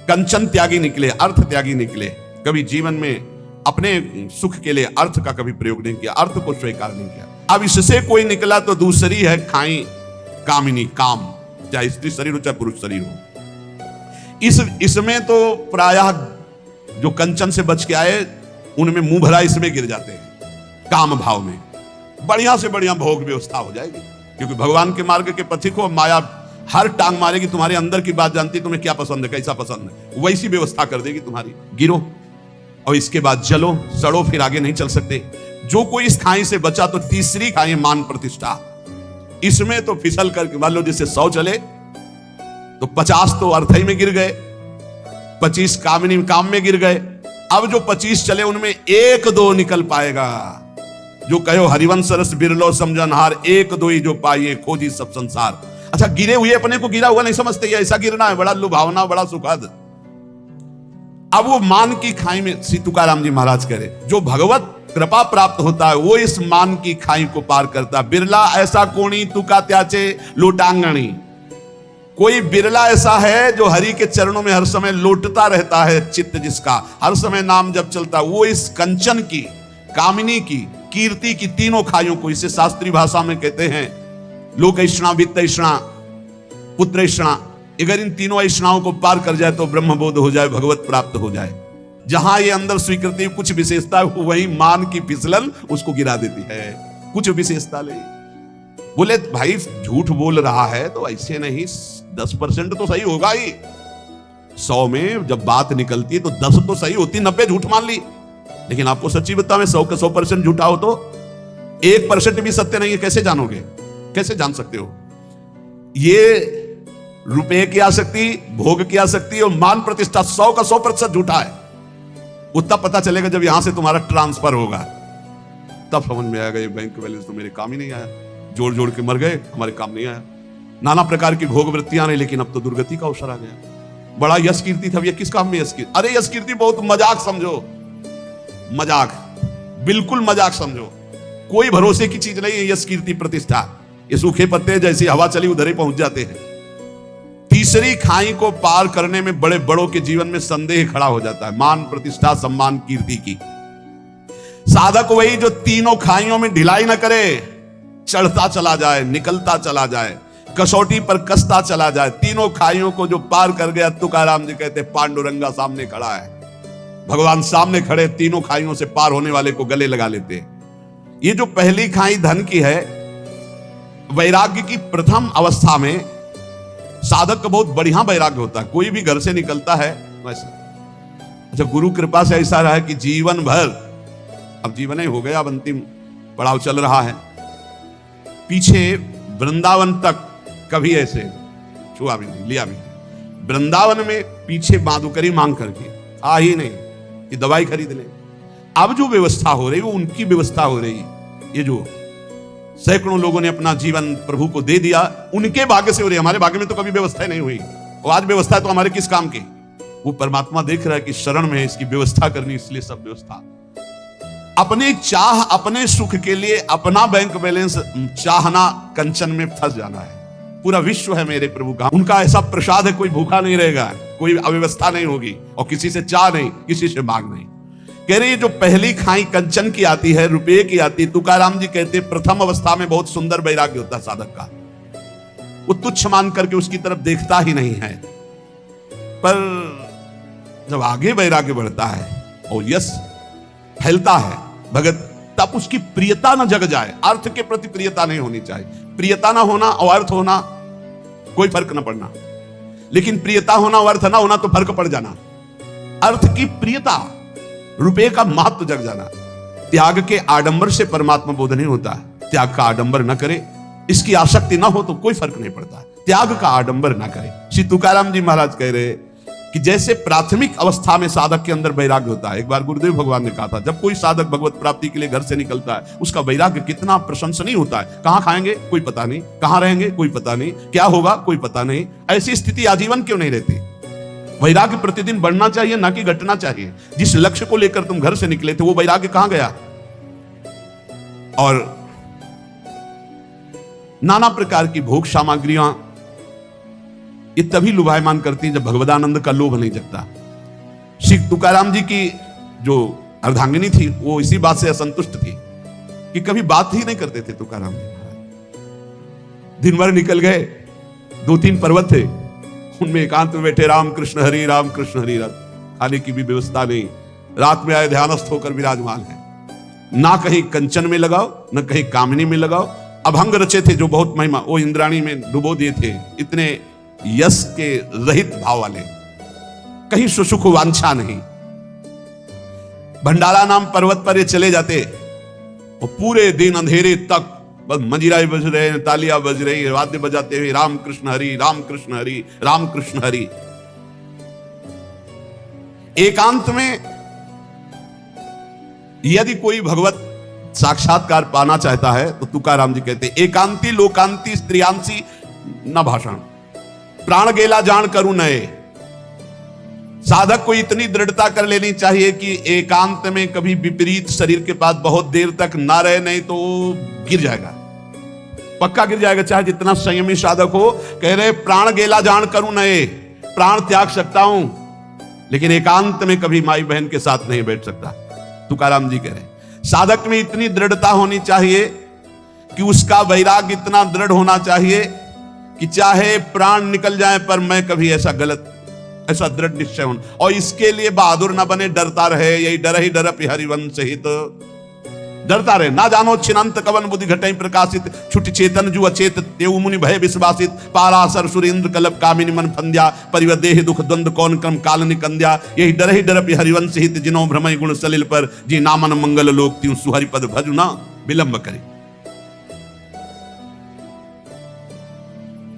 कंचन त्यागी निकले, अर्थ त्यागी निकले, कभी जीवन में अपने सुख के लिए अर्थ का कभी प्रयोग नहीं किया, अर्थ को स्वीकार नहीं किया। अब इससे कोई निकला तो दूसरी है खाई, कामिनी, काम, चाहे स्त्री शरीर हो चाहे पुरुष शरीर हो। इसमें तो प्रायः जो कंचन से बच के आए, उनमें मुंह भरा इसमें गिर जाते हैं। काम भाव में बढ़िया से बढ़िया भोग व्यवस्था हो जाएगी, क्योंकि भगवान के मार्ग के पथिक हो, माया हर टांग मारेगी, तुम्हारे अंदर की बात जानती, तुम्हें क्या पसंद है, कैसा पसंद है, वैसी व्यवस्था कर देगी तुम्हारी। गिरो और इसके बाद जलो, सड़ो, फिर आगे नहीं चल सकते। जो कोई इस खाई से बचा तो तीसरी खाई मान प्रतिष्ठा, इसमें तो फिसल करके मान लो जैसे 100 चले तो 50 तो अर्थ ही में गिर गए, 25 कामिनी काम में गिर गए। अब जो 25 चले उनमें 1-2 निकल पाएगा। जो कहो हरिवंश रस बिरलो समझनहार, 1-2 ही जो पाइए खोजी सब संसार। अच्छा, गिरे हुए अपने को गिरा हुआ नहीं समझते, ऐसा गिरना है बड़ा लुभावना, बड़ा सुखद। अब वो मान की खाई में, श्री तुकाराम जी महाराज कह रहे, जो भगवत कृपा प्राप्त होता है वो इस मान की खाई को पार करता। बिरला ऐसा कोणी तुका त्याचे लोटांगणी, कोई बिरला ऐसा है जो हरि के चरणों में हर समय लोटता रहता है। चित्त जिसका हर समय नाम जब चलता, वो इस कंचन की, कामिनी की, कीर्ति की, तीनों खाइयों को, इसे शास्त्रीय भाषा में कहते हैं लोक ऐषणा, वित्त ऐषणा, पुत्र ऐषणा, अगर इन तीनों ऐषणाओं को पार कर जाए तो ब्रह्मबोध हो जाए, भगवत प्राप्त हो जाए। जहां ये अंदर स्वीकृति कुछ विशेषता वही मान की फिसलन उसको गिरा देती है। कुछ विशेषता ले बोले भाई झूठ बोल रहा है तो ऐसे नहीं, 10% तो सही होगा ही। 100 में जब बात निकलती है तो 10 तो सही होती, 90 झूठ मान ली। लेकिन आपको सच्ची बता, मैं 100 का 100% झूठा हो तो 1% भी सत्य नहीं है, कैसे जानोगे? कैसे जान सकते हो? ये रुपए की आसक्ति, भोग की आसक्ति और मान प्रतिष्ठा 100 का 100% झूठा है। वो तब पता चलेगा जब यहां से तुम्हारा ट्रांसफर होगा, तब समझ में आएगा ये बैंक बैलेंस तो मेरे काम ही नहीं आया, जोड़ जोड़ के मर गए, हमारे काम नहीं आया। नाना प्रकार की भोग वृत्तियां नहीं, लेकिन अब तो दुर्गति का अवसर आ गया। बड़ा यश कीर्ति था, ये किस काम में यश कीर्ति? अरे यश कीर्ति बहुत मजाक समझो, मजाक, बिल्कुल मजाक समझो, कोई भरोसे की चीज नहीं है यश कीर्ति प्रतिष्ठा। ये सूखे पत्ते जैसी हवा चली उधर ही पहुंच जाते हैं। तीसरी खाई को पार करने में बड़े बड़ों के जीवन में संदेह खड़ा हो जाता है, मान प्रतिष्ठा सम्मान कीर्ति की। साधक वही जो तीनों खाइयों में ढिलाई न करे, चढ़ता चला जाए, निकलता चला जाए, कसौटी पर कसता चला जाए। तीनों खाइयों को जो पार कर गया, तुकाराम जी कहते पांडुरंगा सामने खड़ा है, भगवान सामने खड़े, तीनों खाइयों से पार होने वाले को गले लगा लेते। ये जो पहली खाई धन की है, वैराग्य की प्रथम अवस्था में साधक का बहुत बढ़िया वैराग्य होता है। कोई भी घर से निकलता है वैसे, अच्छा गुरु कृपा से ऐसा रहा है कि जीवन भर, अब जीवन ही हो गया, अब अंतिम पड़ाव चल रहा है, पीछे वृंदावन तक कभी ऐसे छुआ भी नहीं, लिया भी नहीं। वृंदावन में पीछे माधुकरी मांग करके आ ही नहीं कि दवाई खरीद ले। अब जो व्यवस्था हो रही वो उनकी व्यवस्था हो रही है। ये जो सैकड़ों लोगों ने अपना जीवन प्रभु को दे दिया, उनके भाग्य से हो रही है, हमारे भाग्य में तो कभी व्यवस्था नहीं हुई। और आज व्यवस्था है तो हमारे किस काम की? वो परमात्मा देख रहा है कि शरण में इसकी व्यवस्था करनी, इसलिए सब व्यवस्था। अपने चाह, अपने सुख के लिए अपना बैंक बैलेंस चाहना, कंचन में फंस जाना है। पूरा विश्व है मेरे प्रभु का, उनका ऐसा प्रसाद है, कोई भूखा नहीं रहेगा, कोई अव्यवस्था नहीं होगी, और किसी से चाह नहीं, किसी से मांग नहीं। कह रही जो पहली खाई कंचन की आती है, रुपये की आती है, तुकाराम जी कहते प्रथम अवस्था में बहुत सुंदर वैराग्य होता है साधक का। वो तुच्छ मान करके उसकी तरफ देखता ही नहीं है। पर जब आगे वैराग्य बढ़ता है और यश फैलता है भगत, तब उसकी प्रियता न जग जाए। अर्थ के प्रति प्रियता नहीं होनी चाहिए। प्रियता ना होना और अर्थ होना कोई फर्क न पड़ना, लेकिन प्रियता होना और अर्थ ना होना तो फर्क पड़ जाना। अर्थ की प्रियता, रुपये का महत्व जग जाना। त्याग के आडंबर से परमात्मा बोध नहीं होता है। त्याग का आडंबर न करे, इसकी आसक्ति ना हो तो कोई फर्क नहीं पड़ता। त्याग का आडंबर ना करे। श्री तुकाराम जी महाराज कह रहे कि जैसे प्राथमिक अवस्था में साधक के अंदर वैराग्य होता है। एक बार गुरुदेव भगवान ने कहा था, जब कोई साधक भगवत प्राप्ति के लिए घर से निकलता है, उसका वैराग्य कितना प्रशंसनीय होता है। कहां खाएंगे कोई पता नहीं, कहां रहेंगे कोई पता नहीं, क्या होगा कोई पता नहीं। ऐसी स्थिति आजीवन क्यों नहीं रहती? वैराग्य प्रतिदिन बढ़ना चाहिए, ना कि घटना चाहिए। जिस लक्ष्य को लेकर तुम घर से निकले थे वो वैराग्य कहां गया? और नाना प्रकार की भोग सामग्रियां ये तभी लुभायमान करती हैं जब भगवदानंद का लोभ नहीं जगता। श्री तुकाराम जी की जो अर्धांगिनी थी वो इसी बात से असंतुष्ट थी कि कभी बात ही नहीं करते थे तुकाराम जी महाराज। दिन भर निकल गए, 2-3 पर्वत थे, उनमें एकांत में बैठे राम कृष्ण हरि खाने की भी व्यवस्था नहीं। रात में आए ध्यानस्थ होकर विराजमान है। ना कहीं कंचन में लगाओ, ना कहीं कामिनी में लगाओ। अभंग रचे थे जो बहुत महिमा, वो इंद्राणी में डुबो दिए थे। इतने यश के रहित भाव वाले, कहीं सुसुख वांछा नहीं। भंडारा नाम पर्वत पर ये चले जाते और पूरे दिन अंधेरे तक बस मंजीराएं बज रहे हैं, तालियां बज रही, वाद्य बजाते हुए राम कृष्ण हरि राम कृष्ण हरि राम कृष्ण हरि। एकांत में यदि कोई भगवत साक्षात्कार पाना चाहता है तो तुकाराम जी कहते एकांती लोकांती स्त्रियांसी न भाषण, प्राण गेला जान करूं नए। साधक को इतनी दृढ़ता कर लेनी चाहिए कि एकांत में कभी विपरीत शरीर के पास बहुत देर तक ना रहे, नहीं तो गिर जाएगा, पक्का गिर जाएगा, चाहे जितना संयमी साधक हो। कह रहे प्राण गेला जान करूं नए, प्राण त्याग सकता हूं लेकिन एकांत में कभी माई बहन के साथ नहीं बैठ सकता। तुकाराम जी कह रहे साधक में इतनी दृढ़ता होनी चाहिए कि उसका वैराग्य इतना दृढ़ होना चाहिए कि चाहे प्राण निकल जाए पर मैं कभी ऐसा दृढ़ निश्चय हूं। और इसके लिए बहादुर ना बने, डरता रहे, यही डर ही डर हरिवंश हित, डरता रहे। ना जानो छिनंत कवन बुद्धि घटई प्रकाशित, छुट चेतन जु अचेत तेउ मुनि भय विश्वासित, पारासर सुरेंद्र कलप कामिनी मन फंद्या, परिवदेह दुख द्वंद कौन क्रम काल निकंद्या, यही डर ही डर हरिवंश हित, जिनो भ्रमय गुण सलिल पर, जी नामन मंगल लोक त्यों सुहरि पद भजु ना विलंब करे।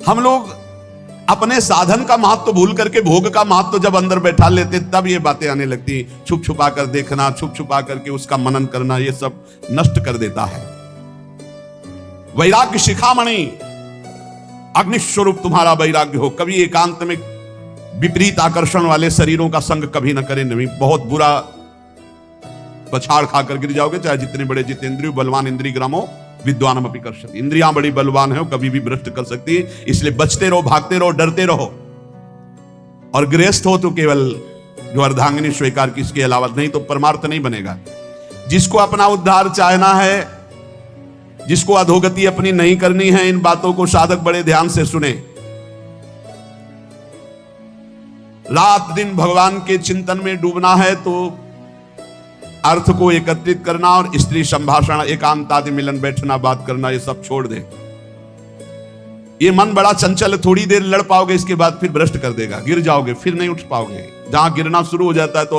हम लोग अपने साधन का महत्व भूल करके भोग का महत्व जब अंदर बैठा लेते तब ये बातें आने लगती। छुप छुपा कर देखना, छुप छुपा करके उसका मनन करना, ये सब नष्ट कर देता है। वैराग्य शिखामणि, अग्नि स्वरूप तुम्हारा वैराग्य हो। कभी एकांत में विपरीत आकर्षण वाले शरीरों का संग कभी न करें, नहीं बहुत बुरा पछाड़ खाकर गिर जाओगे। चाहे जितने बड़े जितेंद्रिय बलवान इंद्रिय ग्रामो विद्वानम अपि कर्षति, इंद्रियां बड़ी बलवान है, कभी भी भ्रष्ट कर सकती है। इसलिए बचते रहो, भागते रहो, डरते रहो। और गृहस्थ हो तो केवल जो अर्धांगिनी स्वीकार की, इसके अलावा नहीं तो परमार्थ नहीं बनेगा। जिसको अपना उद्धार चाहना है, जिसको अधोगति अपनी नहीं करनी है, इन बातों को साधक बड़े ध्यान से सुने। रात दिन भगवान के चिंतन में डूबना है तो अर्थ को एकत्रित करना और स्त्री संभाषण, एकांत आदि मिलन, बैठना, बात करना, ये सब छोड़ दे। ये मन बड़ा चंचल, थोड़ी देर लड़ पाओगे, इसके बाद फिर भ्रष्ट कर देगा, गिर जाओगे, फिर नहीं उठ पाओगे। जहां गिरना शुरू हो जाता है तो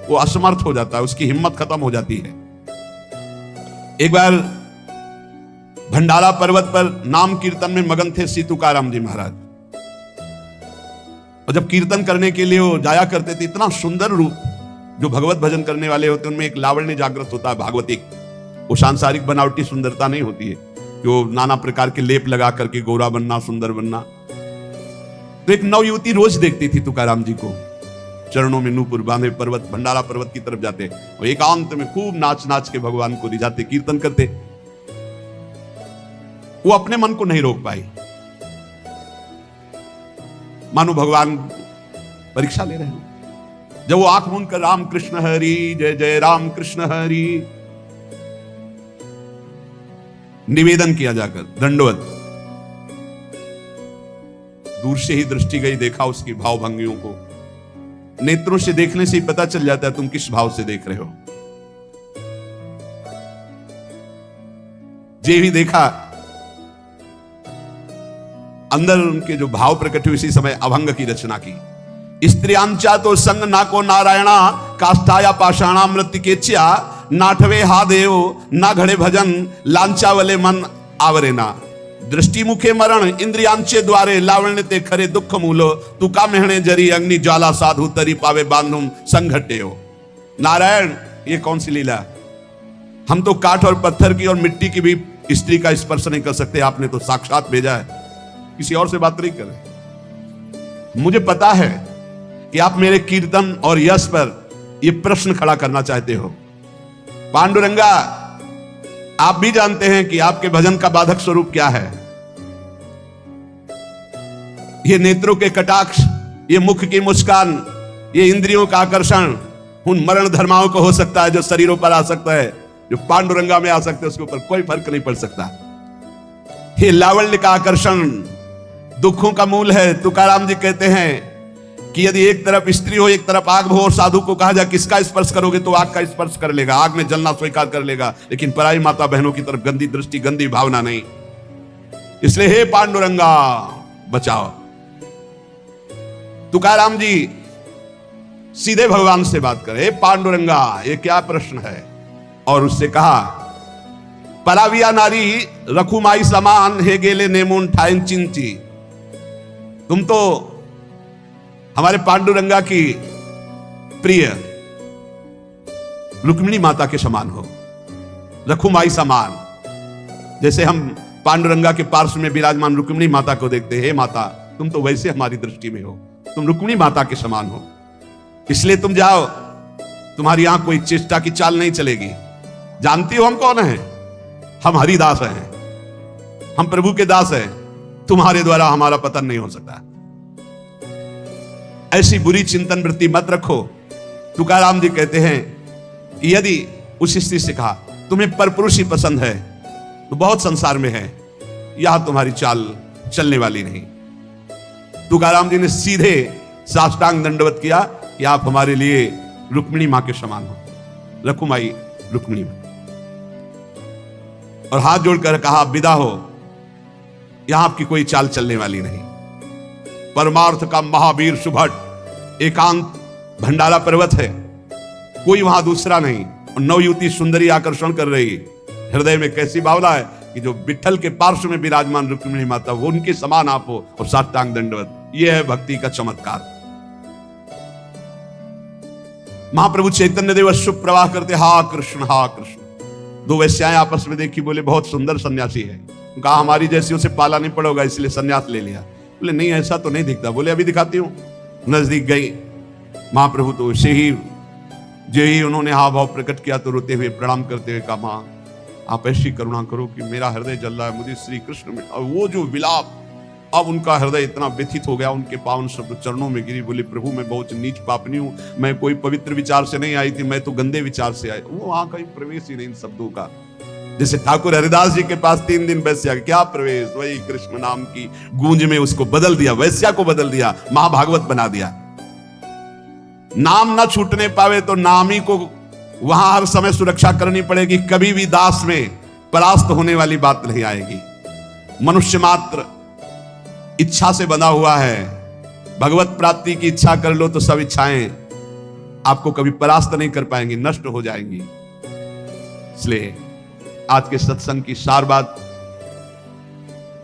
वो असमर्थ हो जाता है, उसकी हिम्मत खत्म हो जाती है। एक बार भंडारा पर्वत पर नाम कीर्तन में मगन थे श्री तुकाराम जी महाराज। और जब कीर्तन करने के लिए वो जाया करते थे, इतना सुंदर रूप, जो भगवत भजन करने वाले होते हैं उनमें एक लावण्य जागृत होता है, भागवतिक। वो सांसारिक बनावटी सुंदरता नहीं होती है, जो नाना प्रकार के लेप लगा करके गोरा बनना, सुंदर बनना। तो एक नवयुवती रोज देखती थी तुकाराम जी को, चरणों में नूपुर बांधे पर्वत, भंडारा पर्वत की तरफ जाते, और एकांत में खूब नाच नाच के भगवान को रिझाते, कीर्तन करते। वो अपने मन को नहीं रोक पाई, मानो भगवान परीक्षा ले रहे हैं। जब वो आंख मूंद कर राम कृष्ण हरि जय जय राम कृष्ण हरि निवेदन किया जाकर, दंडवत, दूर से ही दृष्टि गई, देखा उसकी भाव भंगियों को। नेत्रों से देखने से ही पता चल जाता है तुम किस भाव से देख रहे हो। जे भी देखा, अंदर उनके जो भाव प्रकट हुए, इसी समय अभंग की रचना की। स्त्रियांचा तो संग नाको नारायणा, काष्ठाया पाषाणा मृत्तिकेच्या, नाठवे हा देव ना घडे भजन, लांचावले मन आवरेना। दृष्टि मुखे मरण इंद्रियांचे द्वारे, लावण्य ते खरे दुख मूल, तुका मेहणे जरी अग्नि ज्वाला, साधु तरी पावे बांधुम संघटे हो। नारायण, ये कौन सी लीला? हम तो काठ और पत्थर की और मिट्टी की भी स्त्री का स्पर्श नहीं कर सकते, आपने तो साक्षात भेजा है, किसी और से बात नहीं करें। मुझे पता है कि आप मेरे कीर्तन और यश पर यह प्रश्न खड़ा करना चाहते हो। पांडुरंगा, आप भी जानते हैं कि आपके भजन का बाधक स्वरूप क्या है। ये नेत्रों के कटाक्ष, ये मुख की मुस्कान, ये इंद्रियों का आकर्षण उन मरण धर्माओं को हो सकता है जो शरीरों पर आ सकता है, जो पांडुरंगा में आ सकते हैं, उसके ऊपर कोई फर्क नहीं पड़ सकता। ये लावण्य का आकर्षण दुखों का मूल है। तुकाराम जी कहते हैं कि यदि एक तरफ स्त्री हो, एक तरफ आग हो, और साधु को कहा जाए किसका स्पर्श करोगे, तो आग का स्पर्श कर लेगा, आग में जलना स्वीकार कर लेगा, लेकिन पराई माता बहनों की तरफ गंदी दृष्टि, गंदी भावना नहीं। इसलिए हे पांडुरंगा बचाओ। तुकाराम जी सीधे भगवान से बात करे, हे पांडुरंगा ये क्या प्रश्न है? और उससे कहा, पराविया नारी रखुमाई समान, हे गेले नेमोन ठाइन चिंची। तुम तो हमारे पांडुरंगा की प्रिय रुक्मिणी माता के समान हो, रखुमाई समान। जैसे हम पांडुरंगा के पार्श्व में विराजमान रुक्मिणी माता को देखते हैं, हे माता तुम तो वैसे हमारी दृष्टि में हो, तुम रुक्मिणी माता के समान हो। इसलिए तुम जाओ, तुम्हारी यहां कोई चेष्टा की चाल नहीं चलेगी। जानती हो हम कौन हैं? हम हरिदास हैं, हम प्रभु के दास हैं, तुम्हारे द्वारा हमारा पतन नहीं हो सकता। ऐसी बुरी चिंतन वृत्ति मत रखो। तुकाराम जी कहते हैं कि यदि उस स्त्री से कहा तुम्हें परपुरुष ही पसंद है, तो बहुत संसार में है, यह तुम्हारी चाल चलने वाली नहीं। तुकाराम जी ने सीधे साष्टांग दंडवत किया कि आप हमारे लिए रुक्मिणी मां के समान हो, रखुमाई रुक्मिणी मां, और हाथ जोड़कर कहा विदा हो, यहां आपकी कोई चाल चलने वाली नहीं। परमार्थ का महावीर सुभट एकांत भंडारा पर्वत है, कोई वहां दूसरा नहीं, और नवयुवती सुंदरी आकर्षण कर रही, हृदय में कैसी भावना है कि जो विठ्ठल के पार्श्व में विराजमान रुक्मिणी माता, वो उनके समान आप हो, और साष्टांग दंडवत। यह है भक्ति का चमत्कार। महाप्रभु चैतन्य देव अश्रु प्रवाह करते, हा कृष्ण हा कृष्ण। दो वैश्याएं आपस में देखी, बोले बहुत सुंदर सन्यासी है, कहा हमारी जैसी उसे पाला नहीं पड़ेगा इसलिए सन्यास ले लिया। बोले नहीं ऐसा तो नहीं दिखता। बोले अभी दिखाती हूं। नजदीक गई महाप्रभु, तो उसे ही जो ही उन्होंने हाव भाव प्रकट किया तो रोते हुए प्रणाम करते हुए कहा, मां आप ऐसी करुणा करो कि मेरा हृदय जल रहा है, मुझे श्री कृष्ण में। और वो जो विलाप, अब उनका हृदय इतना व्यथित हो गया, उनके पावन शब्द चरणों में गिरी। बोले प्रभु मैं बहुत नीच पापनी हूं, मैं कोई पवित्र विचार से नहीं आई थी, मैं तो गंदे विचार से आई। वो वहां कहीं प्रवेश ही नहीं इन शब्दों का। जैसे ठाकुर हरिदास जी के पास 3 दिन वैश्या, क्या प्रवेश, वही कृष्ण नाम की गूंज में उसको बदल दिया, वैश्या को बदल दिया, महाभागवत बना दिया। नाम ना छूटने पावे तो नामी को वहां हर समय सुरक्षा करनी पड़ेगी, कभी भी दास में परास्त होने वाली बात नहीं आएगी। मनुष्य मात्र इच्छा से बंधा हुआ है, भगवत प्राप्ति की इच्छा कर लो तो सब इच्छाएं आपको कभी परास्त नहीं कर पाएंगी, नष्ट हो जाएंगी। इसलिए आज के सत्संग की सार बात,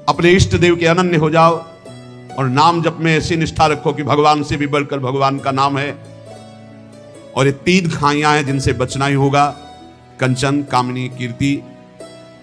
अपने इष्ट देव के अनन्य हो जाओ और नाम जप में ऐसी निष्ठा रखो कि भगवान से भी बढ़कर भगवान का नाम है। और ये 3 खाइयां हैं जिनसे बचना ही होगा, कंचन कामिनी कीर्ति।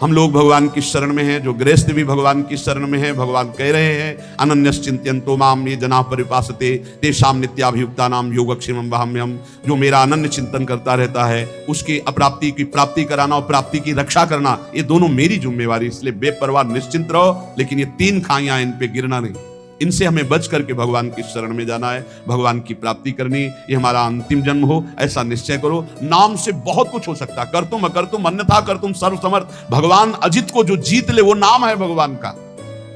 हम लोग भगवान की शरण में हैं, जो गृहस्थ भी भगवान की शरण में है। भगवान कह रहे हैं अनन्यश्चिंत्यन्तो माम ये जना परिपासते तेषाम नित्याभियुक्तानाम योगक्षेमं वहाम्यहम्। जो मेरा अनन्य चिंतन करता रहता है, उसकी अप्राप्ति की प्राप्ति कराना और प्राप्ति की रक्षा करना, ये दोनों मेरी जिम्मेवारी। इसलिए बेपरवाह निश्चिंत रहो, लेकिन ये 3 खाइयां, इन पे गिरना नहीं। इनसे हमें बच करके भगवान की शरण में जाना है, भगवान की प्राप्ति करनी। ये हमारा अंतिम जन्म हो, ऐसा निश्चय करो। नाम से बहुत कुछ हो सकता, कर तुम अकर तुम अन्यथा कर तुम सर्वसमर्थ। भगवान अजित को जो जीत ले वो नाम है भगवान का।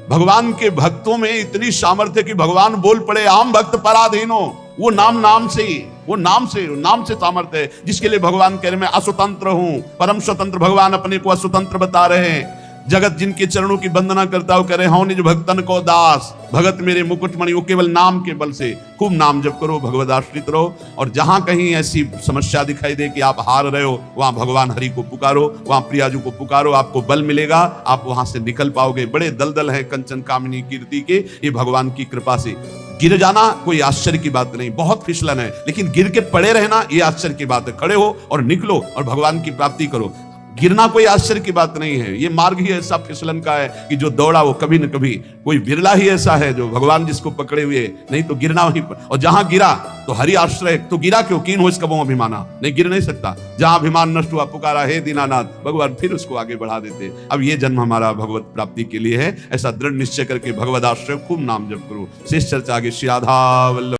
भगवान के भक्तों में इतनी सामर्थ्य कि भगवान बोल पड़े आम भक्त पराधीनो, वो नाम से ही, वो नाम से सामर्थ्य है, जिसके लिए भगवान कह रहे मैं अस्वतंत्र हूं, परम स्वतंत्र। भगवान अपने को अस्वतंत्र बता रहे हैं। जगत जिनके चरणों की वंदना करता हो, कह रहे हूं निज भक्तन को दास, भगत मेरे मुकुटमणि। वो केवल नाम के बल से खूब नाम जप करो, भगवद आश्रित रहो। और जहां कहीं ऐसी समस्या दिखाई दे कि आप हार रहे हो, वहां भगवान हरि को पुकारो, वहां प्रियाजू को पुकारो, आपको बल मिलेगा, आप वहां से निकल पाओगे। बड़े दलदल है कंचन कामिनी कीर्ति के, ये भगवान की कृपा से। गिर जाना कोई आश्चर्य की बात नहीं, बहुत फिसलन है, लेकिन गिर के पड़े रहना ये आश्चर्य की बात है। खड़े हो और निकलो और भगवान की प्राप्ति करो। गिरना कोई आश्चर्य की बात नहीं है। ये मार्ग ही ऐसा फिसलन का है कि जो दौड़ा वो कभी न कभी, कोई बिरला ही ऐसा है जो भगवान जिसको पकड़े हुए, नहीं तो गिरना वहीं पर। और जहां गिरा तो हरि आश्रय, तो गिरा क्यों, कीन हो इसका वो अभिमाना, नहीं गिर नहीं सकता। जहां अभिमान नष्ट हुआ, पुकारा हे दीनानाथ, भगवान फिर उसको आगे बढ़ा देते। अब ये जन्म हमारा भगवत प्राप्ति के लिए है, ऐसा दृढ़ निश्चय करके भगवद आश्रय खूब नाम जप करो। शेष चर्चा आगे श्री राधा वल्लभ।